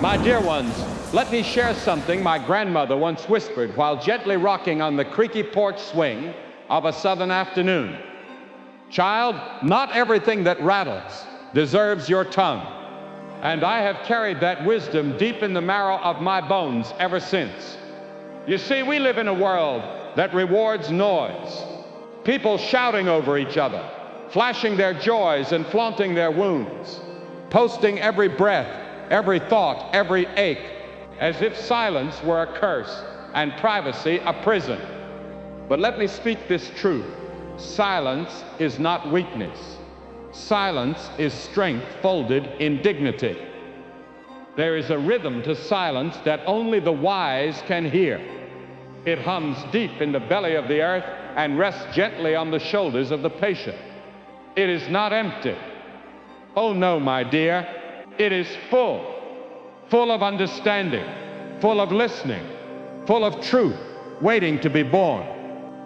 My dear ones, let me share something my grandmother once whispered while gently rocking on the creaky porch swing of a southern afternoon. Child, not everything that rattles deserves your tongue. And I have carried that wisdom deep in the marrow of my bones ever since. You see, we live in a world that rewards noise. People shouting over each other, flashing their joys and flaunting their wounds, posting every breath, every thought, every ache, as if silence were a curse and privacy a prison. But let me speak this truth. Silence is not weakness. Silence is strength folded in dignity. There is a rhythm to silence that only the wise can hear. It hums deep in the belly of the earth and rests gently on the shoulders of the patient. It is not empty. Oh no, my dear, it is full of understanding, full of listening, full of truth, waiting to be born.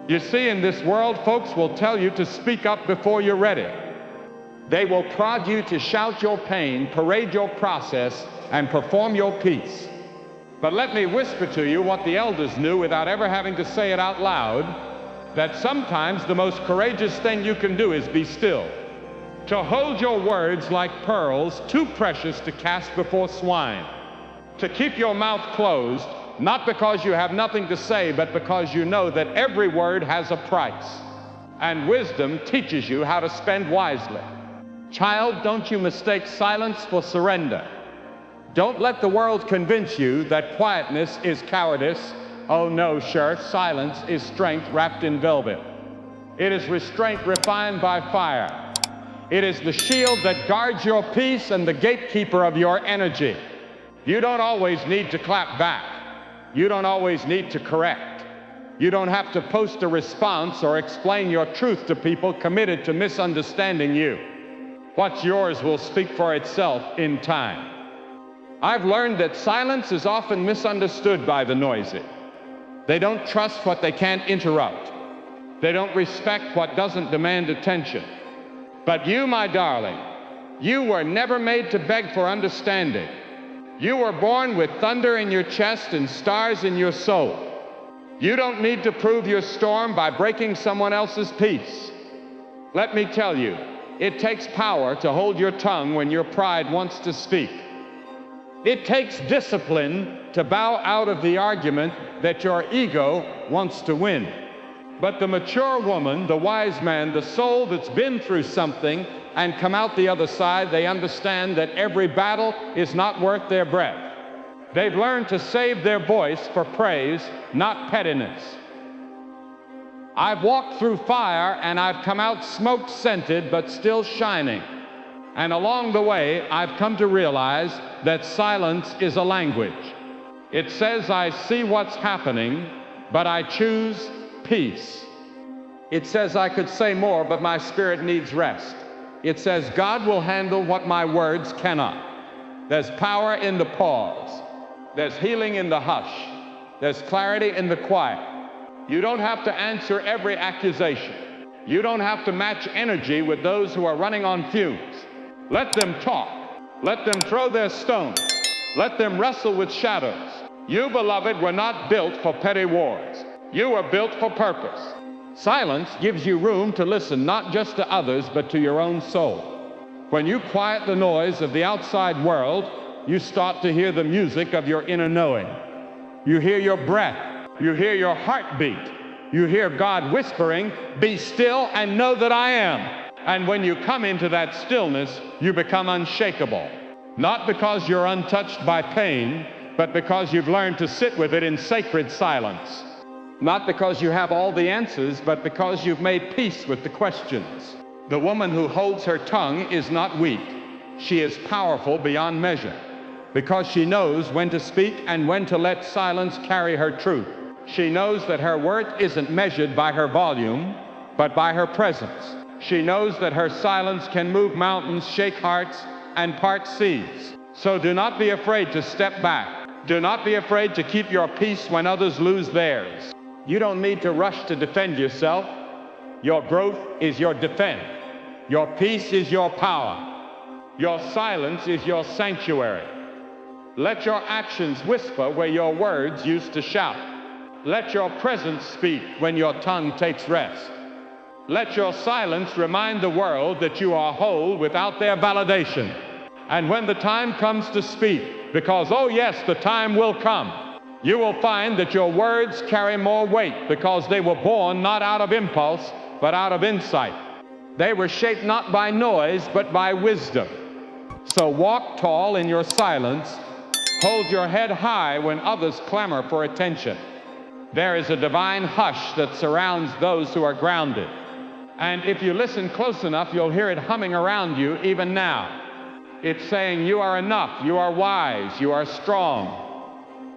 You see, in this world, folks will tell you to speak up before you're ready. They will prod you to shout your pain, parade your process, and perform your piece. But let me whisper to you what the elders knew without ever having to say it out loud, that sometimes the most courageous thing you can do is be still. To hold your words like pearls too precious to cast before swine. To keep your mouth closed, not because you have nothing to say, but because you know that every word has a price. And wisdom teaches you how to spend wisely. Child, don't you mistake silence for surrender. Don't let the world convince you that quietness is cowardice. Oh no, sure, silence is strength wrapped in velvet. It is restraint refined by fire. It is the shield that guards your peace and the gatekeeper of your energy. You don't always need to clap back. You don't always need to correct. You don't have to post a response or explain your truth to people committed to misunderstanding you. What's yours will speak for itself in time. I've learned that silence is often misunderstood by the noisy. They don't trust what they can't interrupt. They don't respect what doesn't demand attention. But you, my darling, you were never made to beg for understanding. You were born with thunder in your chest and stars in your soul. You don't need to prove your storm by breaking someone else's peace. Let me tell you, it takes power to hold your tongue when your pride wants to speak. It takes discipline to bow out of the argument that your ego wants to win. But the mature woman, the wise man, the soul that's been through something and come out the other side, they understand that every battle is not worth their breath. They've learned to save their voice for praise, not pettiness. I've walked through fire and I've come out smoke-scented but still shining. And along the way, I've come to realize that silence is a language. It says, I see what's happening, but I choose peace. It says I could say more, but my spirit needs rest. It says God will handle what my words cannot. There's power in the pause. There's healing in the hush. There's clarity in the quiet. You don't have to answer every accusation. You don't have to match energy with those who are running on fumes. Let them talk. Let them throw their stones. Let them wrestle with shadows. You, beloved, were not built for petty wars. You were built for purpose. Silence gives you room to listen not just to others, but to your own soul. When you quiet the noise of the outside world, you start to hear the music of your inner knowing. You hear your breath. You hear your heartbeat. You hear God whispering, be still and know that I am. And when you come into that stillness, you become unshakable. Not because you're untouched by pain, but because you've learned to sit with it in sacred silence. Not because you have all the answers, but because you've made peace with the questions. The woman who holds her tongue is not weak. She is powerful beyond measure, because she knows when to speak and when to let silence carry her truth. She knows that her worth isn't measured by her volume, but by her presence. She knows that her silence can move mountains, shake hearts, and part seas. So do not be afraid to step back. Do not be afraid to keep your peace when others lose theirs. You don't need to rush to defend yourself. Your growth is your defense. Your peace is your power. Your silence is your sanctuary. Let your actions whisper where your words used to shout. Let your presence speak when your tongue takes rest. Let your silence remind the world that you are whole without their validation. And when the time comes to speak, because, oh yes, the time will come, you will find that your words carry more weight because they were born not out of impulse, but out of insight. They were shaped not by noise, but by wisdom. So walk tall in your silence. Hold your head high when others clamor for attention. There is a divine hush that surrounds those who are grounded. And if you listen close enough, you'll hear it humming around you even now. It's saying you are enough, you are wise, you are strong.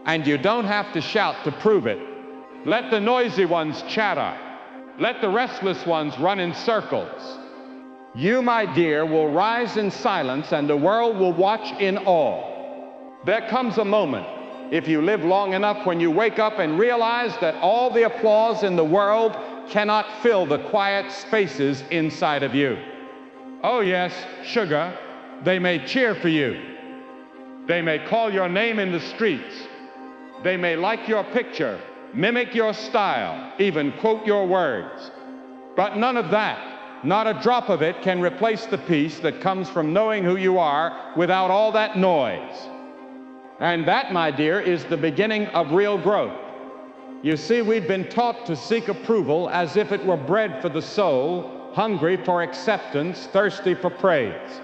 And you don't have to shout to prove it. Let the noisy ones chatter. Let the restless ones run in circles. You, my dear, will rise in silence and the world will watch in awe. There comes a moment, if you live long enough, when you wake up and realize that all the applause in the world cannot fill the quiet spaces inside of you. Oh yes, sugar, they may cheer for you. They may call your name in the streets. They may like your picture, mimic your style, even quote your words. But none of that, not a drop of it, can replace the peace that comes from knowing who you are without all that noise. And that, my dear, is the beginning of real growth. You see, we've been taught to seek approval as if it were bread for the soul, hungry for acceptance, thirsty for praise.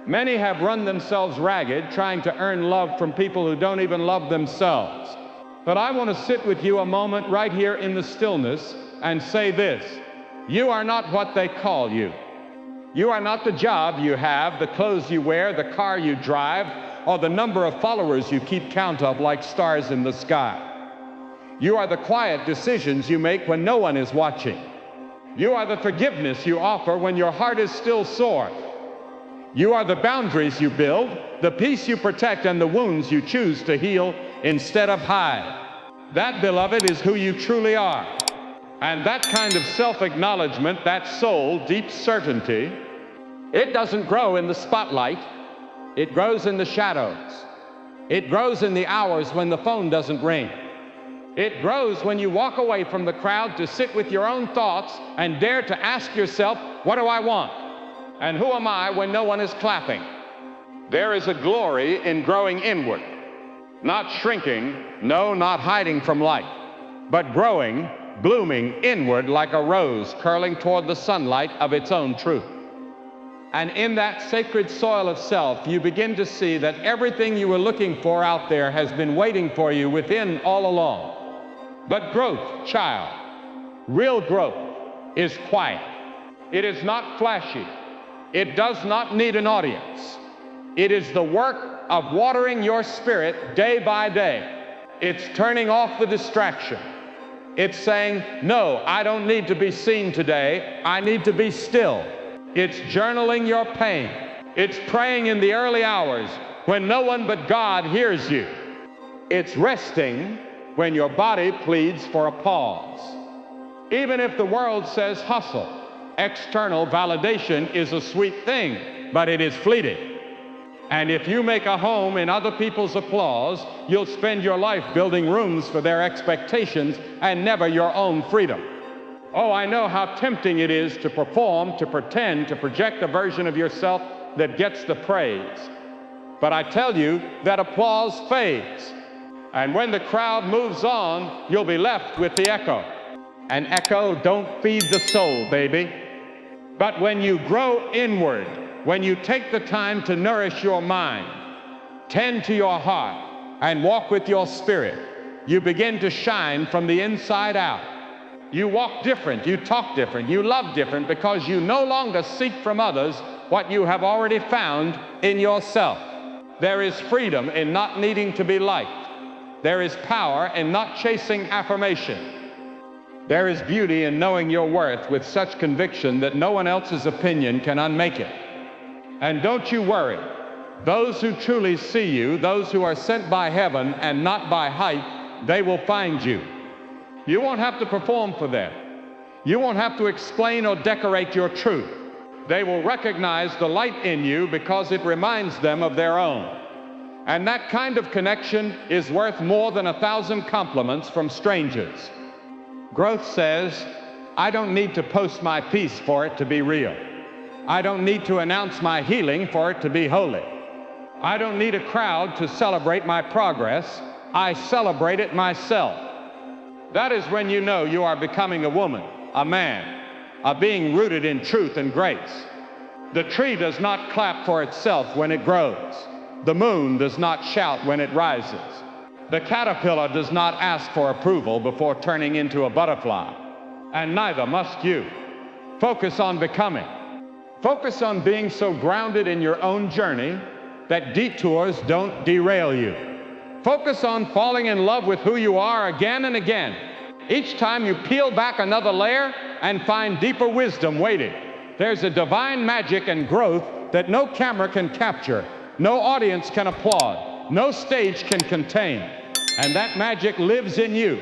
Many have run themselves ragged trying to earn love from people who don't even love themselves. But I want to sit with you a moment right here in the stillness and say this: you are not what they call you. You are not the job you have, the clothes you wear, the car you drive, or the number of followers you keep count of like stars in the sky. You are the quiet decisions you make when no one is watching. You are the forgiveness you offer when your heart is still sore. You are the boundaries you build, the peace you protect, and the wounds you choose to heal instead of hide. That, beloved, is who you truly are. And that kind of self-acknowledgement, that soul, deep certainty, it doesn't grow in the spotlight. It grows in the shadows. It grows in the hours when the phone doesn't ring. It grows when you walk away from the crowd to sit with your own thoughts and dare to ask yourself, what do I want? And who am I when no one is clapping? There is a glory in growing inward, not shrinking, no, not hiding from light, but growing, blooming inward like a rose curling toward the sunlight of its own truth. And in that sacred soil of self, you begin to see that everything you were looking for out there has been waiting for you within all along. But growth, child, real growth, is quiet. It is not flashy. It does not need an audience. It is the work of watering your spirit day by day. It's turning off the distraction. It's saying, no, I don't need to be seen today. I need to be still. It's journaling your pain. It's praying in the early hours when no one but God hears you. It's resting when your body pleads for a pause. Even if the world says hustle, external validation is a sweet thing, but it is fleeting. And if you make a home in other people's applause, you'll spend your life building rooms for their expectations and never your own freedom. Oh, I know how tempting it is to perform, to pretend, to project a version of yourself that gets the praise. But I tell you that applause fades. And when the crowd moves on, you'll be left with the echo. An echo don't feed the soul, baby. But when you grow inward, when you take the time to nourish your mind, tend to your heart, and walk with your spirit, you begin to shine from the inside out. You walk different, you talk different, you love different because you no longer seek from others what you have already found in yourself. There is freedom in not needing to be liked. There is power in not chasing affirmation. There is beauty in knowing your worth with such conviction that no one else's opinion can unmake it. And don't you worry. Those who truly see you, those who are sent by heaven and not by hype, they will find you. You won't have to perform for them. You won't have to explain or decorate your truth. They will recognize the light in you because it reminds them of their own. And that kind of connection is worth more than 1,000 compliments from strangers. Growth says, I don't need to post my peace for it to be real. I don't need to announce my healing for it to be holy. I don't need a crowd to celebrate my progress. I celebrate it myself. That is when you know you are becoming a woman, a man, a being rooted in truth and grace. The tree does not clap for itself when it grows. The moon does not shout when it rises. The caterpillar does not ask for approval before turning into a butterfly. And neither must you. Focus on becoming. Focus on being so grounded in your own journey that detours don't derail you. Focus on falling in love with who you are again and again. Each time you peel back another layer and find deeper wisdom waiting. There's a divine magic and growth that no camera can capture, no audience can applaud, no stage can contain. And that magic lives in you.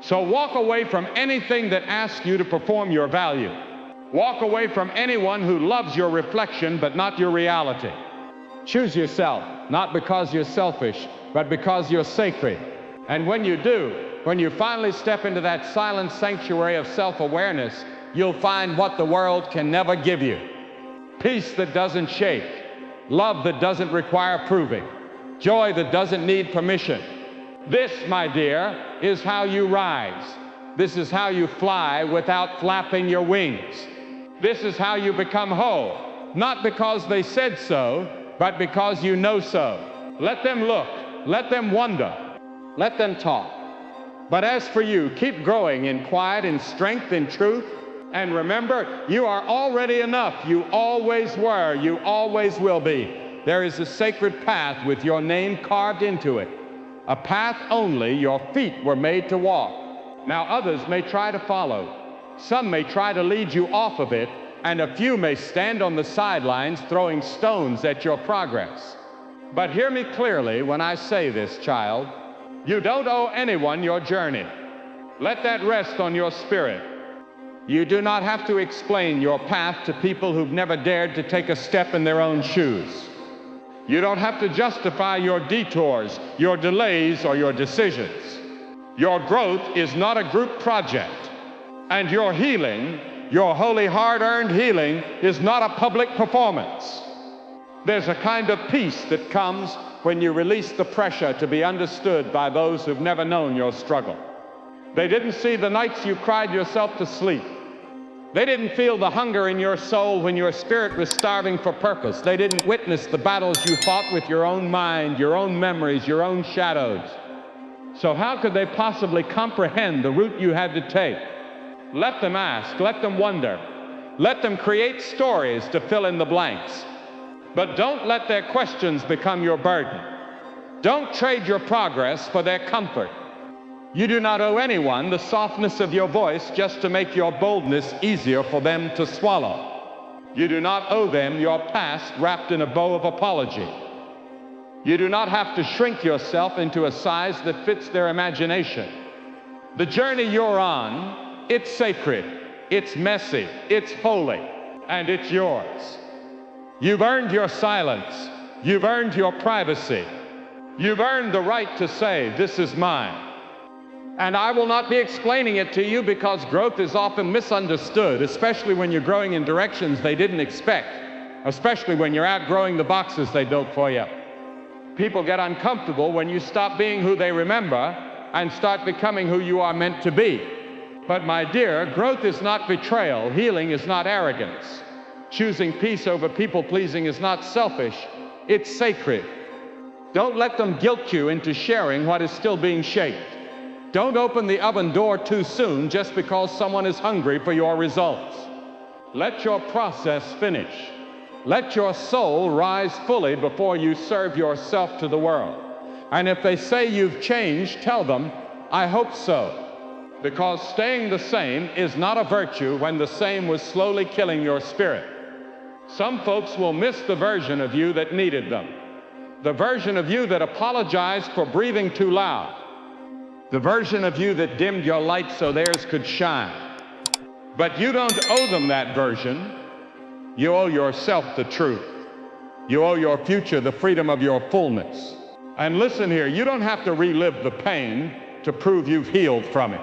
So walk away from anything that asks you to perform your value. Walk away from anyone who loves your reflection but not your reality. Choose yourself, not because you're selfish, but because you're sacred. And when you do, when you finally step into that silent sanctuary of self-awareness, you'll find what the world can never give you. Peace that doesn't shake, love that doesn't require proving, joy that doesn't need permission. This, my dear, is how you rise. This is how you fly without flapping your wings. This is how you become whole, not because they said so, but because you know so. Let them look, let them wonder, let them talk. But as for you, keep growing in quiet, in strength, in truth. And remember, you are already enough. You always were, you always will be. There is a sacred path with your name carved into it. A path only your feet were made to walk. Now others may try to follow. Some may try to lead you off of it, and a few may stand on the sidelines throwing stones at your progress. But hear me clearly when I say this, child. You don't owe anyone your journey. Let that rest on your spirit. You do not have to explain your path to people who've never dared to take a step in their own shoes. You don't have to justify your detours, your delays, or your decisions. Your growth is not a group project. And your healing, your holy hard-earned healing, is not a public performance. There's a kind of peace that comes when you release the pressure to be understood by those who've never known your struggle. They didn't see the nights you cried yourself to sleep. They didn't feel the hunger in your soul when your spirit was starving for purpose. They didn't witness the battles you fought with your own mind, your own memories, your own shadows. So how could they possibly comprehend the route you had to take? Let them ask, let them wonder, let them create stories to fill in the blanks. But don't let their questions become your burden. Don't trade your progress for their comfort. You do not owe anyone the softness of your voice just to make your boldness easier for them to swallow. You do not owe them your past wrapped in a bow of apology. You do not have to shrink yourself into a size that fits their imagination. The journey you're on, it's sacred, it's messy, it's holy, and it's yours. You've earned your silence. You've earned your privacy. You've earned the right to say, this is mine. And I will not be explaining it to you because growth is often misunderstood, especially when you're growing in directions they didn't expect, especially when you're outgrowing the boxes they built for you. People get uncomfortable when you stop being who they remember and start becoming who you are meant to be. But my dear, growth is not betrayal. Healing is not arrogance. Choosing peace over people-pleasing is not selfish. It's sacred. Don't let them guilt you into sharing what is still being shaped. Don't open the oven door too soon just because someone is hungry for your results. Let your process finish. Let your soul rise fully before you serve yourself to the world. And if they say you've changed, tell them, I hope so. Because staying the same is not a virtue when the same was slowly killing your spirit. Some folks will miss the version of you that needed them. The version of you that apologized for breathing too loud. The version of you that dimmed your light so theirs could shine. But you don't owe them that version. You owe yourself the truth. You owe your future the freedom of your fullness. And listen here, you don't have to relive the pain to prove you've healed from it.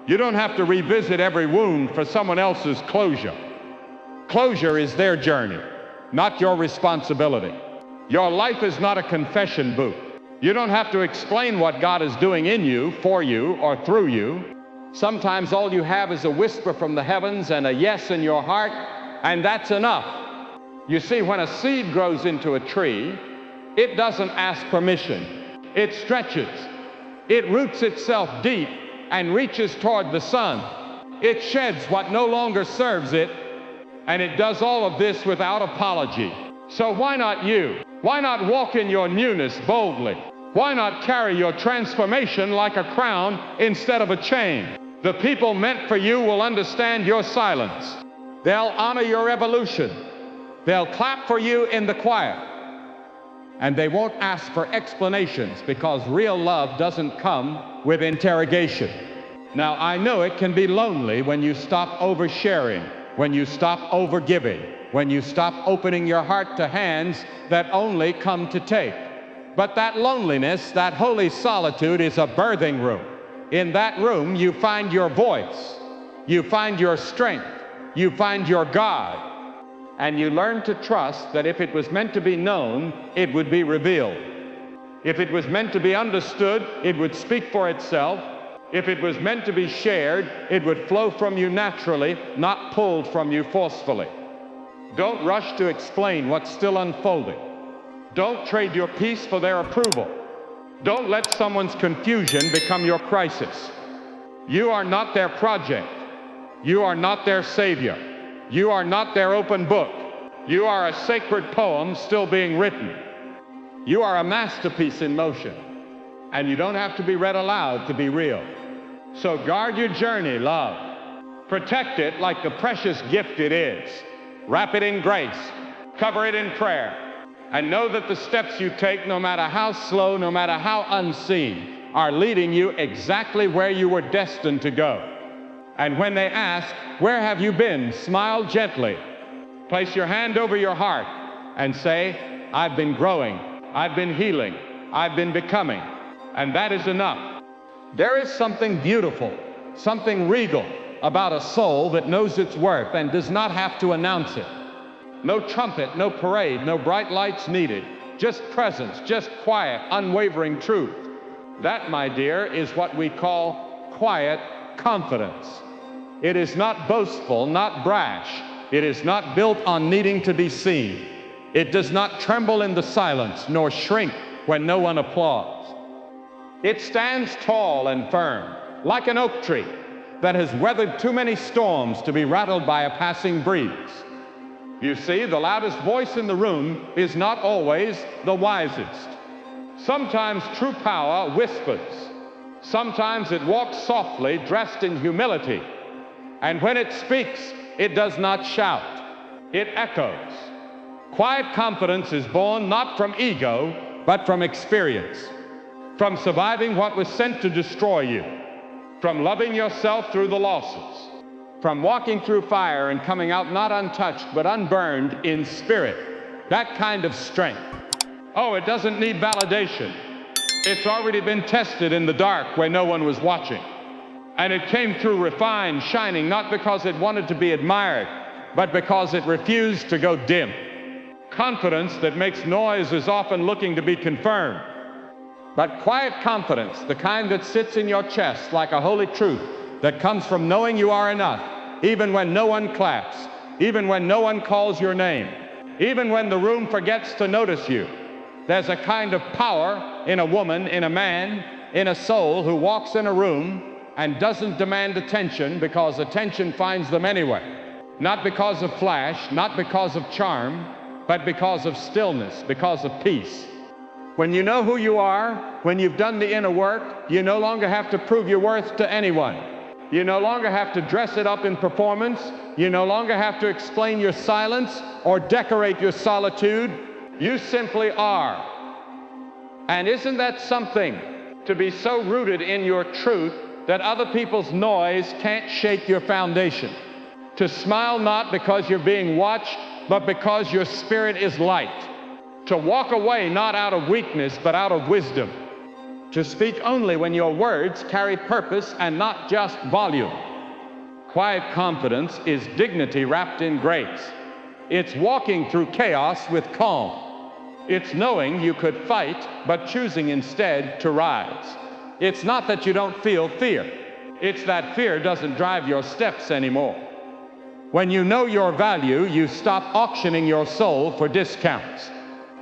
You don't have to revisit every wound for someone else's closure. Closure is their journey, not your responsibility. Your life is not a confession booth. You don't have to explain what God is doing in you, for you, or through you. Sometimes all you have is a whisper from the heavens and a yes in your heart, and that's enough. You see, when a seed grows into a tree, it doesn't ask permission. It stretches. It roots itself deep and reaches toward the sun. It sheds what no longer serves it, and it does all of this without apology. So why not you? Why not walk in your newness boldly? Why not carry your transformation like a crown instead of a chain? The people meant for you will understand your silence. They'll honor your evolution. They'll clap for you in the quiet. And they won't ask for explanations, because real love doesn't come with interrogation. Now, I know it can be lonely when you stop oversharing, when you stop overgiving, when you stop opening your heart to hands that only come to take. But that loneliness, that holy solitude, is a birthing room. In that room, you find your voice, you find your strength, you find your God, and you learn to trust that if it was meant to be known, it would be revealed. If it was meant to be understood, it would speak for itself. If it was meant to be shared, it would flow from you naturally, not pulled from you forcefully. Don't rush to explain what's still unfolding. Don't trade your peace for their approval. Don't let someone's confusion become your crisis. You are not their project. You are not their savior. You are not their open book. You are a sacred poem still being written. You are a masterpiece in motion, and you don't have to be read aloud to be real. So guard your journey, love. Protect it like the precious gift it is. Wrap it in grace. Cover it in prayer. And know that the steps you take, no matter how slow, no matter how unseen, are leading you exactly where you were destined to go. And when they ask, "Where have you been?" smile gently. Place your hand over your heart and say, "I've been growing, I've been healing, I've been becoming," and that is enough. There is something beautiful, something regal about a soul that knows its worth and does not have to announce it. No trumpet, no parade, no bright lights needed. Just presence, just quiet, unwavering truth. That, my dear, is what we call quiet confidence. It is not boastful, not brash. It is not built on needing to be seen. It does not tremble in the silence, nor shrink when no one applauds. It stands tall and firm, like an oak tree that has weathered too many storms to be rattled by a passing breeze. You see, the loudest voice in the room is not always the wisest. Sometimes true power whispers. Sometimes it walks softly, dressed in humility. And when it speaks, it does not shout. It echoes. Quiet confidence is born not from ego, but from experience. From surviving what was sent to destroy you. From loving yourself through the losses. From walking through fire and coming out not untouched, but unburned in spirit. That kind of strength. Oh, it doesn't need validation. It's already been tested in the dark where no one was watching. And it came through refined, shining, not because it wanted to be admired, but because it refused to go dim. Confidence that makes noise is often looking to be confirmed. But quiet confidence, the kind that sits in your chest like a holy truth, that comes from knowing you are enough, even when no one claps, even when no one calls your name, even when the room forgets to notice you. There's a kind of power in a woman, in a man, in a soul who walks in a room and doesn't demand attention because attention finds them anyway. Not because of flash, not because of charm, but because of stillness, because of peace. When you know who you are, when you've done the inner work, you no longer have to prove your worth to anyone. You no longer have to dress it up in performance. You no longer have to explain your silence or decorate your solitude. You simply are. And isn't that something, to be so rooted in your truth that other people's noise can't shake your foundation? To smile not because you're being watched, but because your spirit is light. to walk away not out of weakness but out of wisdom, to speak only when your words carry purpose and not just volume. Quiet confidence is dignity wrapped in grace. It's walking through chaos with calm. It's knowing you could fight, but choosing instead to rise. It's not that you don't feel fear. It's that fear doesn't drive your steps anymore. When you know your value, you stop auctioning your soul for discounts.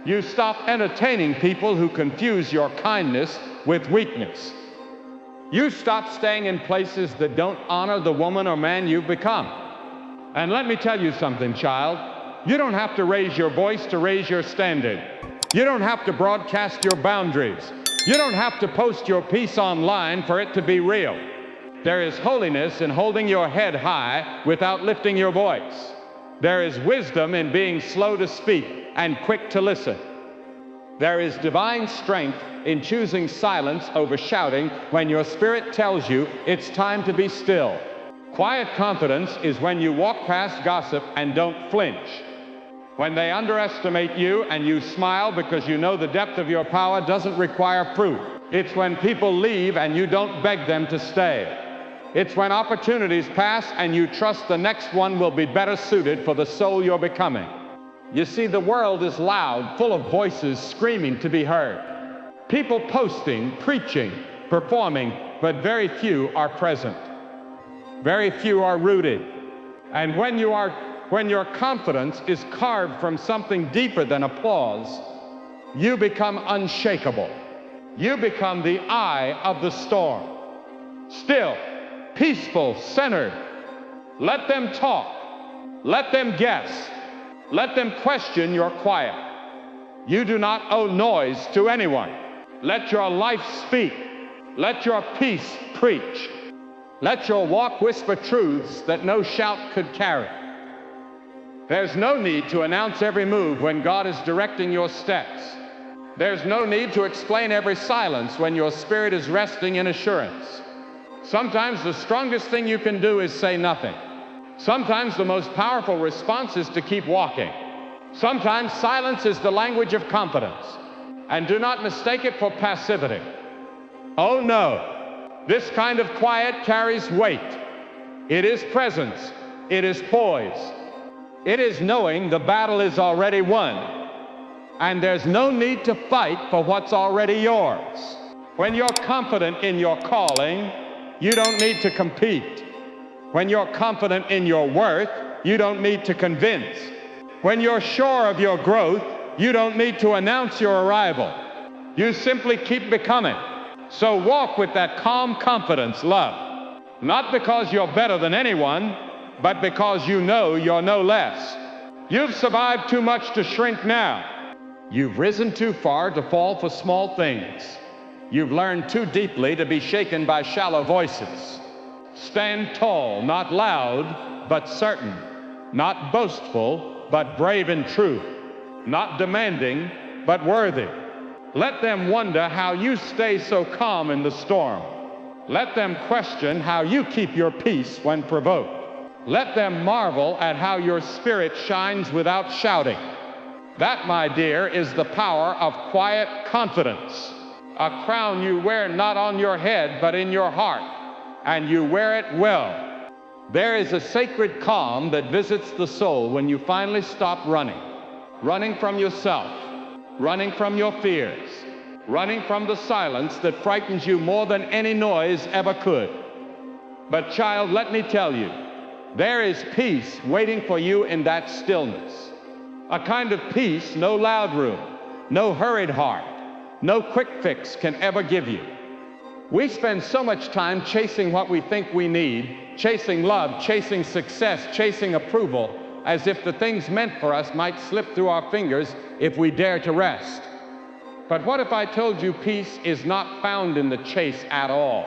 You stop entertaining people who confuse your kindness with weakness. You stop staying in places that don't honor the woman or man you've become. And let me tell you something, child. You don't have to raise your voice to raise your standard. You don't have to broadcast your boundaries. You don't have to post your peace online for it to be real. There is holiness in holding your head high without lifting your voice. There is wisdom in being slow to speak and quick to listen. There is divine strength in choosing silence over shouting when your spirit tells you it's time to be still. Quiet confidence is when you walk past gossip and don't flinch. When they underestimate you and you smile because you know the depth of your power doesn't require proof. It's when people leave and you don't beg them to stay. It's when opportunities pass and you trust the next one will be better suited for the soul you're becoming. You see, the world is loud, full of voices screaming to be heard. People posting, preaching, performing, but very few are present. Very few are rooted. And when your confidence is carved from something deeper than applause, you become unshakable. You become the eye of the storm. Still, peaceful, centered. Let them talk. Let them guess. Let them question your quiet. You do not owe noise to anyone. Let your life speak. Let your peace preach. Let your walk whisper truths that no shout could carry. There's no need to announce every move when God is directing your steps. There's no need to explain every silence when your spirit is resting in assurance. Sometimes the strongest thing you can do is say nothing. Sometimes the most powerful response is to keep walking. Sometimes silence is the language of confidence. And do not mistake it for passivity. Oh no, this kind of quiet carries weight. It is presence. It is poise. It is knowing the battle is already won. And there's no need to fight for what's already yours. When you're confident in your calling, you don't need to compete. When you're confident in your worth, you don't need to convince. When you're sure of your growth, you don't need to announce your arrival. You simply keep becoming. So walk with that calm confidence, love. Not because you're better than anyone, but because you know you're no less. You've survived too much to shrink now. You've risen too far to fall for small things. You've learned too deeply to be shaken by shallow voices. Stand tall, not loud, but certain. Not boastful, but brave in truth. Not demanding, but worthy. Let them wonder how you stay so calm in the storm. Let them question how you keep your peace when provoked. Let them marvel at how your spirit shines without shouting. That, my dear, is the power of quiet confidence. A crown you wear not on your head, but in your heart, and you wear it well. There is a sacred calm that visits the soul when you finally stop running. Running from yourself, running from your fears, running from the silence that frightens you more than any noise ever could. But child, let me tell you, there is peace waiting for you in that stillness. A kind of peace no loud room, no hurried heart, no quick fix can ever give you. We spend so much time chasing what we think we need, chasing love, chasing success, chasing approval, as if the things meant for us might slip through our fingers if we dare to rest. But what if I told you peace is not found in the chase at all?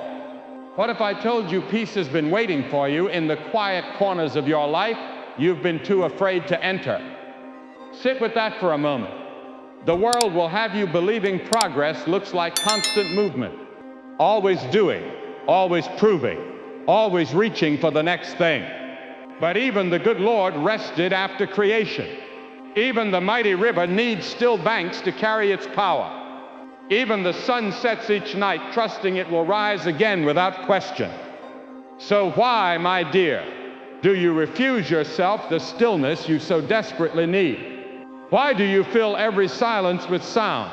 What if I told you peace has been waiting for you in the quiet corners of your life you've been too afraid to enter? Sit with that for a moment. The world will have you believing progress looks like constant movement, always doing, always proving, always reaching for the next thing. But even the good Lord rested after creation. Even the mighty river needs still banks to carry its power. Even the sun sets each night, trusting it will rise again without question. So why, my dear, do you refuse yourself the stillness you so desperately need? Why do you fill every silence with sound,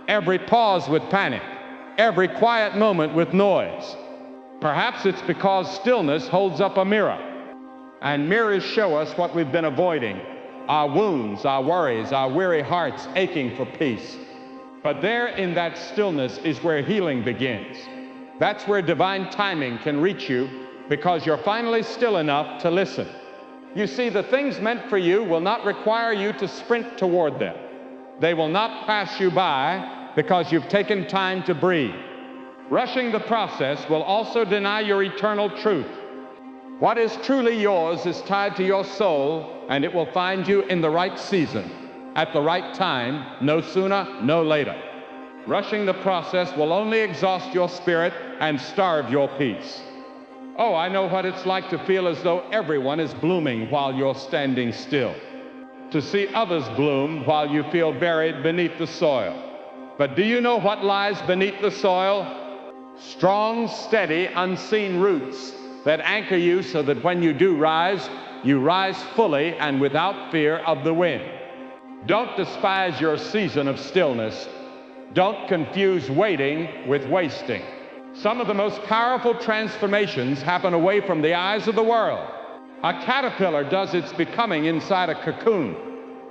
every pause with panic, every quiet moment with noise? Perhaps it's because stillness holds up a mirror, and mirrors show us what we've been avoiding, our wounds, our worries, our weary hearts aching for peace. But there in that stillness is where healing begins. That's where divine timing can reach you, because you're finally still enough to listen. You see, the things meant for you will not require you to sprint toward them. They will not pass you by because you've taken time to breathe. Rushing the process will also deny your eternal truth. What is truly yours is tied to your soul, and it will find you in the right season, at the right time, no sooner, no later. Rushing the process will only exhaust your spirit and starve your peace. Oh, I know what it's like to feel as though everyone is blooming while you're standing still, to see others bloom while you feel buried beneath the soil. But do you know what lies beneath the soil? Strong, steady, unseen roots that anchor you so that when you do rise, you rise fully and without fear of the wind. Don't despise your season of stillness. Don't confuse waiting with wasting. Some of the most powerful transformations happen away from the eyes of the world. A caterpillar does its becoming inside a cocoon,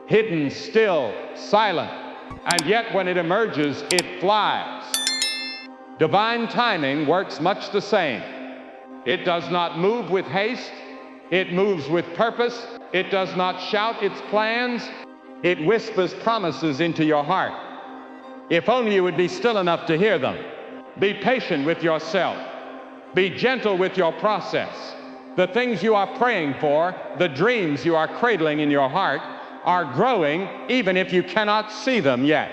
hidden, still, silent, and yet when it emerges, it flies. Divine timing works much the same. It does not move with haste. It moves with purpose. It does not shout its plans. It whispers promises into your heart. If only you would be still enough to hear them. Be patient with yourself. Be gentle with your process. The things you are praying for, the dreams you are cradling in your heart, are growing even if you cannot see them yet.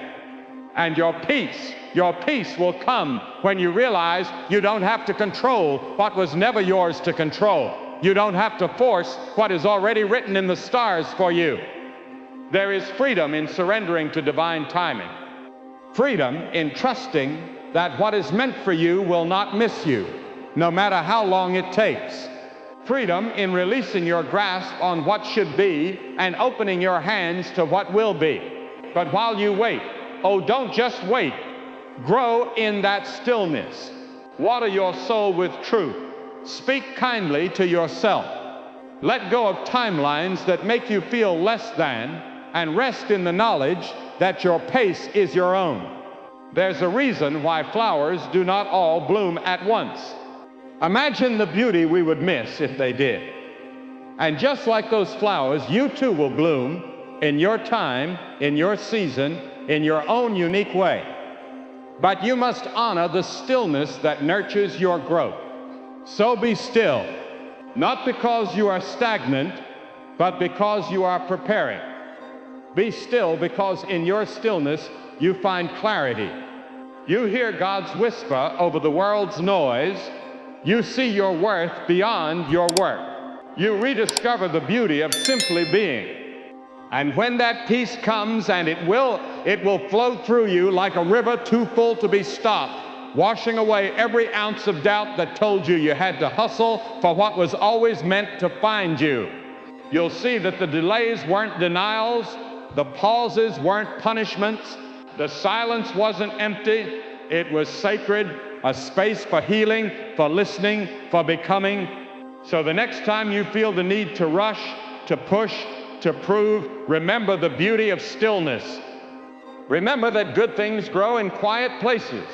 And your peace will come when you realize you don't have to control what was never yours to control. You don't have to force what is already written in the stars for you. There is freedom in surrendering to divine timing. Freedom in trusting that what is meant for you will not miss you, no matter how long it takes. Freedom in releasing your grasp on what should be and opening your hands to what will be. But while you wait, oh, don't just wait. Grow in that stillness. Water your soul with truth. Speak kindly to yourself. Let go of timelines that make you feel less than, and rest in the knowledge that your pace is your own. There's a reason why flowers do not all bloom at once. Imagine the beauty we would miss if they did. And just like those flowers, you too will bloom in your time, in your season, in your own unique way. But you must honor the stillness that nurtures your growth. So be still, not because you are stagnant, but because you are preparing. Be still because in your stillness you find clarity. You hear God's whisper over the world's noise. You see your worth beyond your work. You rediscover the beauty of simply being. And when that peace comes, and it will flow through you like a river too full to be stopped, washing away every ounce of doubt that told you you had to hustle for what was always meant to find you. You'll see that the delays weren't denials, the pauses weren't punishments, the silence wasn't empty, it was sacred, a space for healing, for listening, for becoming. So the next time you feel the need to rush, to push, to prove, remember the beauty of stillness. Remember that good things grow in quiet places,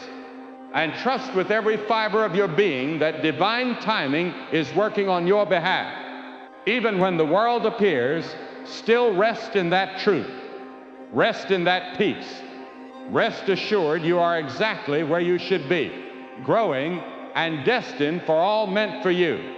and trust with every fiber of your being that divine timing is working on your behalf. Even when the world appears, still rest in that truth. Rest in that peace. Rest assured you are exactly where you should be, growing and destined for all meant for you.